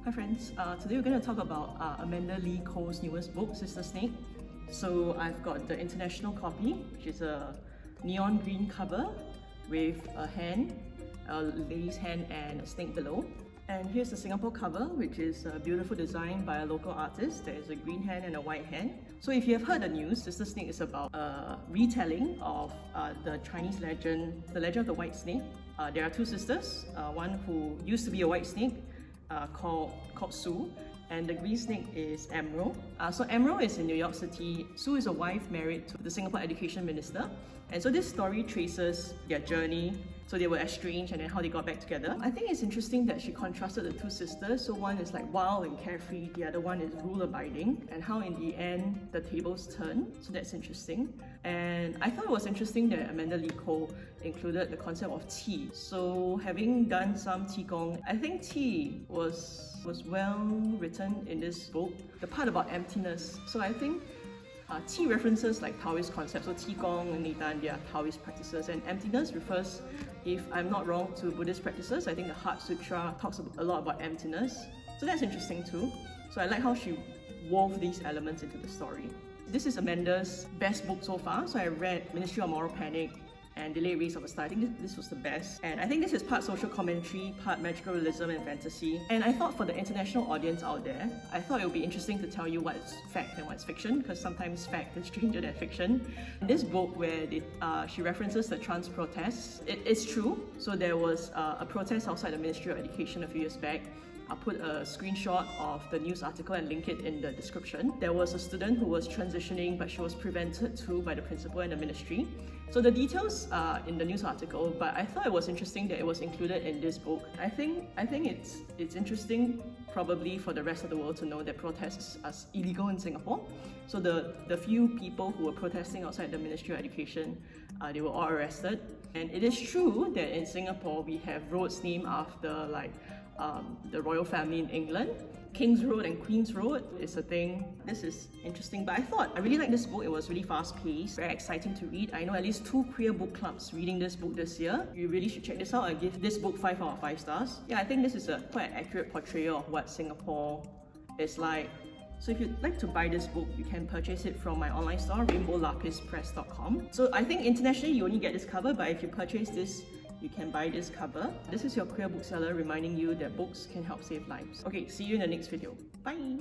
Hi friends, today we're going to talk about Amanda Lee Koe's newest book, Sister Snake. So I've got the international copy, which is a neon green cover with a hand, a lady's hand and a snake below. And here's the Singapore cover, which is a beautiful design by a local artist. There is a green hand and a white hand. So if you have heard the news, Sister Snake is about a retelling of the Chinese legend, the legend of the white snake. There are two sisters, one who used to be a white snake called Sue, and the green snake is Emerald. So Emerald is in New York City. Sue is a wife married to the Singapore Education Minister. And so this story traces their journey. So they were estranged and then how they got back together. I think it's interesting that she contrasted the two sisters. So one is like wild and carefree, the other one is rule-abiding, and how in the end the tables turn. So that's interesting. And I thought it was interesting that Amanda Lee Koe included the concept of tea. So having done some qigong, I think tea was well written in this book. The part about emptiness. So I think tea references like Taoist concepts, so Qigong and Nidan, they are Taoist practices, and emptiness refers, if I'm not wrong, to Buddhist practices. I think the Heart Sutra talks a lot about emptiness, so that's interesting too. So I like how she wove these elements into the story. This is Amanda's best book so far. So I read Ministry of Moral Panic and Delayed Race of a Star. I think this was the best. And I think this is part social commentary, part magical realism and fantasy. And I thought for the international audience out there, I thought it would be interesting to tell you what's fact and what's fiction, because sometimes fact is stranger than fiction. In this book where she references the trans protests, it's true. So there was a protest outside the Ministry of Education a few years back. I'll put a screenshot of the news article and link it in the description. There was a student who was transitioning, but she was prevented too by the principal and the ministry. So the details are in the news article, but I thought it was interesting that it was included in this book. I think it's interesting probably for the rest of the world to know that protests are illegal in Singapore. So the few people who were protesting outside the Ministry of Education, they were all arrested. And it is true that in Singapore we have roads named after the royal family in England. King's Road and Queen's Road is a thing. This is interesting, but I really like this book. It was really fast-paced, very exciting to read. I know at least 2 queer book clubs reading this book this year. You really should check this out. I give this book 5 out of 5 stars. Yeah, I think this is a quite accurate portrayal of what Singapore is like. So if you'd like to buy this book, you can purchase it from my online store, rainbowlapispress.com. So I think internationally you only get this cover, but if you purchase this, you can buy this cover. This is your queer bookseller reminding you that books can help save lives. Okay, see you in the next video. Bye!